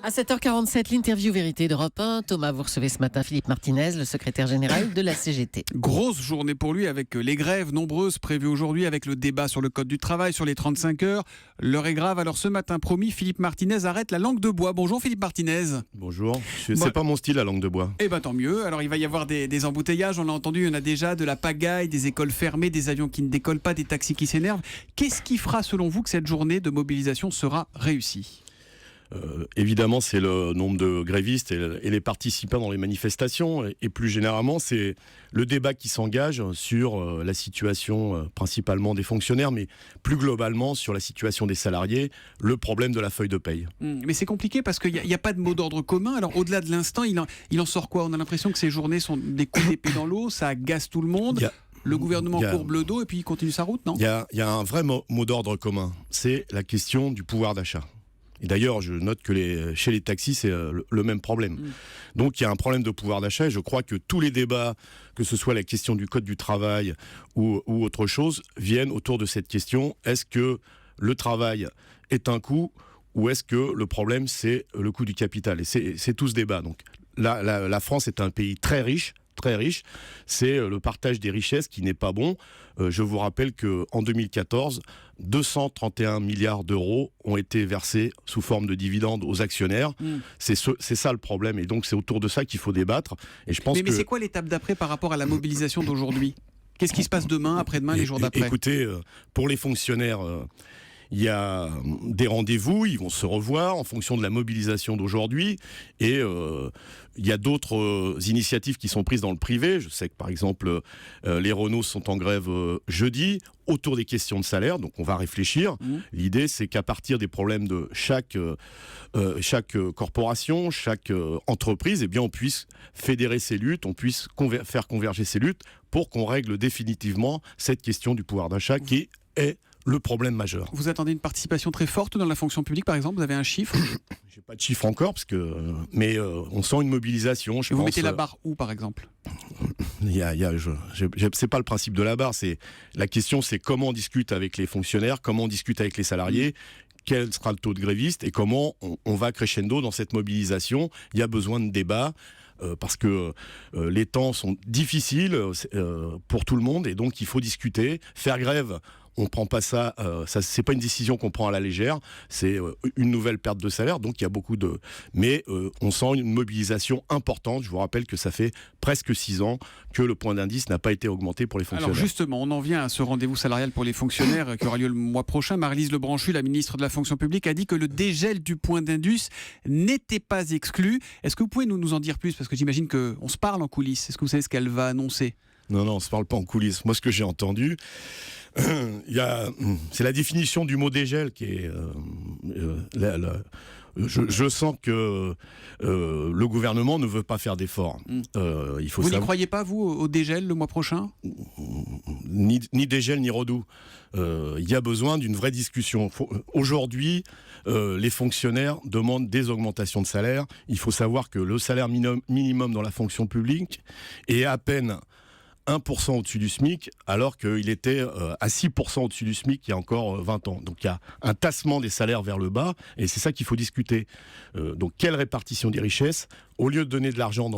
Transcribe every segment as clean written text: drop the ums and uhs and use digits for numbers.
À 7h47, l'interview vérité d'Europe 1. Thomas, vous recevez ce matin Philippe Martinez, le secrétaire général de la CGT. Grosse journée pour lui avec les grèves nombreuses prévues aujourd'hui, avec le débat sur le code du travail, sur les 35 heures. L'heure est grave, alors ce matin promis, Philippe Martinez arrête la langue de bois. Bonjour Philippe Martinez. Bonjour, c'est pas mon style la langue de bois. Eh ben tant mieux, alors il va y avoir des embouteillages, on l'a entendu, il y en a déjà, de la pagaille, des écoles fermées, des avions qui ne décollent pas, des taxis qui s'énervent. Qu'est-ce qui fera selon vous que cette journée de mobilisation sera réussie ? Évidemment, c'est le nombre de grévistes et les participants dans les manifestations. Et plus généralement, c'est le débat qui s'engage sur la situation principalement des fonctionnaires, mais plus globalement sur la situation des salariés, le problème de la feuille de paye. Mais c'est compliqué parce qu'il n'y a pas de mot d'ordre commun. Alors au-delà de l'instant, il en sort quoi ? On a l'impression que ces journées sont des coups d'épée dans l'eau, ça agace tout le monde. Le gouvernement courbe le dos et puis il continue sa route, non ? Il y a un vrai mot d'ordre commun, c'est la question du pouvoir d'achat. Et d'ailleurs, je note que chez les taxis, c'est le même problème. Donc, il y a un problème de pouvoir d'achat et je crois que tous les débats, que ce soit la question du code du travail ou autre chose, viennent autour de cette question. Est-ce que le travail est un coût ou est-ce que le problème, c'est le coût du capital ? Et c'est tout ce débat. Donc, la France est un pays très riche, c'est le partage des richesses qui n'est pas bon. Je vous rappelle qu'en 2014, 231 milliards d'euros ont été versés sous forme de dividendes aux actionnaires. C'est ça le problème, et donc c'est autour de ça qu'il faut débattre. Et je pense mais c'est quoi l'étape d'après par rapport à la mobilisation d'aujourd'hui ? Qu'est-ce qui se passe demain, après-demain, les jours d'après ? Écoutez, pour les fonctionnaires... il y a des rendez-vous, ils vont se revoir en fonction de la mobilisation d'aujourd'hui, et il y a d'autres initiatives qui sont prises dans le privé. Je sais que par exemple les Renault sont en grève jeudi autour des questions de salaire, donc on va réfléchir. L'idée, c'est qu'à partir des problèmes de chaque corporation, chaque entreprise, eh bien on puisse fédérer ces luttes, on puisse faire converger ces luttes pour qu'on règle définitivement cette question du pouvoir d'achat qui est le problème majeur. Vous attendez une participation très forte dans la fonction publique, par exemple ? Vous avez un chiffre ? J'ai pas de chiffre encore, mais on sent une mobilisation. Vous mettez la barre où, par exemple ? C'est pas le principe de la barre. La question, c'est comment on discute avec les fonctionnaires, comment on discute avec les salariés. Quel sera le taux de grévistes et comment on va crescendo dans cette mobilisation. Il y a besoin de débat parce que les temps sont difficiles pour tout le monde et donc il faut discuter. Faire grève, on prend pas ça c'est pas une décision qu'on prend à la légère, c'est une nouvelle perte de salaire, donc il y a beaucoup de... Mais on sent une mobilisation importante. Je vous rappelle que ça fait presque 6 ans que le point d'indice n'a pas été augmenté pour les fonctionnaires. Alors justement, on en vient à ce rendez-vous salarial pour les fonctionnaires qui aura lieu le mois prochain. Maryse Lebranchu, la ministre de la fonction publique, a dit que le dégel du point d'indice n'était pas exclu. Est-ce que vous pouvez nous en dire plus ? Parce que j'imagine qu'on se parle en coulisses. Est-ce que vous savez ce qu'elle va annoncer ? Non, on ne se parle pas en coulisses. Moi, ce que j'ai entendu, c'est la définition du mot dégel qui est... Je sens que le gouvernement ne veut pas faire d'efforts. Vous n'y croyez pas, vous, au dégel le mois prochain ? Ni dégel, ni redout. Il y a besoin d'une vraie discussion. Aujourd'hui, les fonctionnaires demandent des augmentations de salaire. Il faut savoir que le salaire minimum dans la fonction publique est à peine 1% au-dessus du SMIC, alors qu'il était à 6% au-dessus du SMIC il y a encore 20 ans. Donc il y a un tassement des salaires vers le bas, et c'est ça qu'il faut discuter. Donc quelle répartition des richesses ? Au lieu de donner de l'argent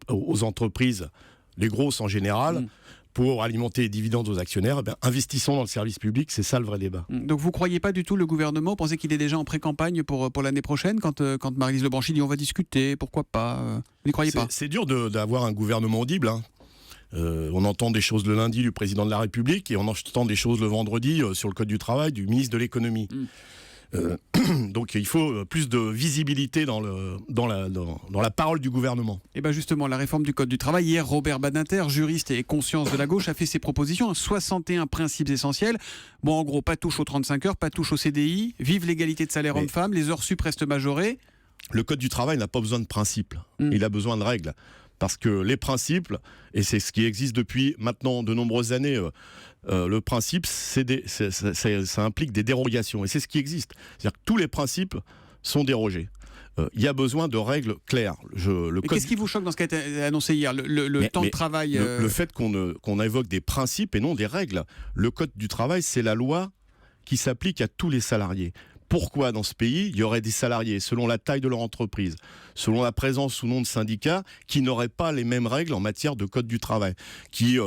aux entreprises, les grosses en général, pour alimenter les dividendes aux actionnaires, investissons dans le service public, c'est ça le vrai débat. Donc vous ne croyez pas du tout le gouvernement ? Vous pensez qu'il est déjà en pré-campagne pour l'année prochaine, quand Maryse Lebranchu dit on va discuter, pourquoi pas ? Vous n'y croyez pas ? C'est dur d'avoir un gouvernement audible, hein. On entend des choses le lundi du président de la République et on entend des choses le vendredi sur le code du travail du ministre de l'économie. Donc il faut plus de visibilité dans la parole du gouvernement. Et bien justement, la réforme du code du travail, hier Robert Badinter, juriste et conscience de la gauche, a fait ses propositions, 61 principes essentiels. Bon, en gros, pas touche aux 35 heures, pas touche au CDI, vive l'égalité de salaire homme-femme, les heures sup restent majorées. Le code du travail n'a pas besoin de principes, il a besoin de règles. Parce que les principes, et c'est ce qui existe depuis maintenant de nombreuses années, le principe, ça implique des dérogations. Et c'est ce qui existe. C'est-à-dire que tous les principes sont dérogés. Il y a besoin de règles claires. Qu'est-ce qui vous choque dans ce qui a été annoncé hier ? Le temps de travail Le fait qu'on évoque des principes et non des règles. Le code du travail, c'est la loi qui s'applique à tous les salariés. pourquoi dans ce pays, il y aurait des salariés, selon la taille de leur entreprise, selon la présence ou non de syndicats, qui n'auraient pas les mêmes règles en matière de code du travail, qui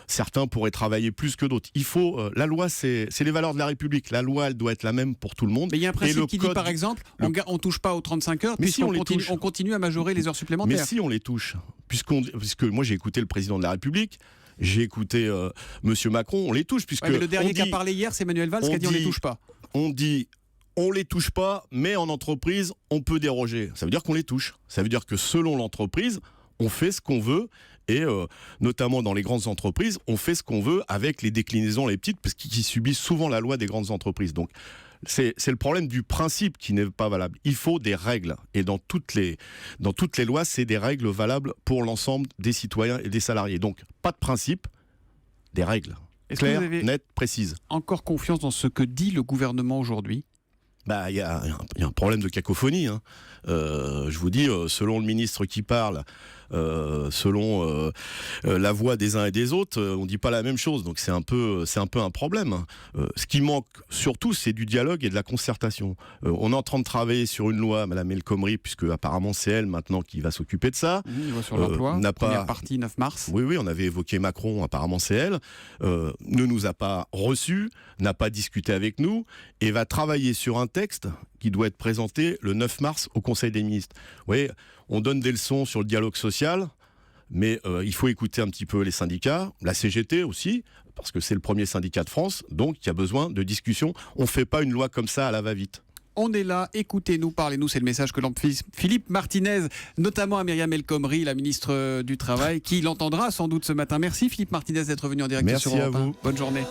certains pourraient travailler plus que d'autres. Il faut, la loi, c'est les valeurs de la République. La loi, elle doit être la même pour tout le monde. Mais il y a un principe qui dit, par exemple, on ne touche pas aux 35 heures, on continue à majorer les heures supplémentaires. Mais si on les touche, puisque moi j'ai écouté le président de la République, j'ai écouté Monsieur Macron, on les touche. Puisque mais le dernier qui a parlé hier, c'est Manuel Valls qui a dit on les touche pas. On dit on les touche pas, mais en entreprise, on peut déroger. Ça veut dire qu'on les touche. Ça veut dire que selon l'entreprise, on fait ce qu'on veut. Et notamment dans les grandes entreprises, on fait ce qu'on veut avec les déclinaisons les petites, parce qu'ils subissent souvent la loi des grandes entreprises. Donc c'est le problème du principe qui n'est pas valable. Il faut des règles. Et dans toutes les lois, c'est des règles valables pour l'ensemble des citoyens et des salariés. Donc pas de principe, des règles. Claires, nettes, précises. Encore confiance dans ce que dit le gouvernement aujourd'hui ? Il y a un problème de cacophonie. Je vous dis, selon le ministre qui parle, selon la voix des uns et des autres, on ne dit pas la même chose. Donc c'est un peu un problème. Ce qui manque surtout, c'est du dialogue et de la concertation. On est en train de travailler sur une loi, Madame El Khomri, puisque apparemment c'est elle maintenant qui va s'occuper de ça. Il va sur l'emploi, première partie 9 mars. Oui, on avait évoqué Macron, apparemment c'est elle. Ne nous a pas reçus, n'a pas discuté avec nous et va travailler sur un texte qui doit être présenté le 9 mars au Conseil des ministres. Vous voyez, on donne des leçons sur le dialogue social, mais il faut écouter un petit peu les syndicats, la CGT aussi, parce que c'est le premier syndicat de France, donc il y a besoin de discussion. On ne fait pas une loi comme ça à la va-vite. On est là, écoutez-nous, parlez-nous, c'est le message que l'envoie Philippe Martinez, notamment à Myriam El Khomri, la ministre du Travail, qui l'entendra sans doute ce matin. Merci Philippe Martinez d'être venu en direct sur Europe 1. Bonne journée.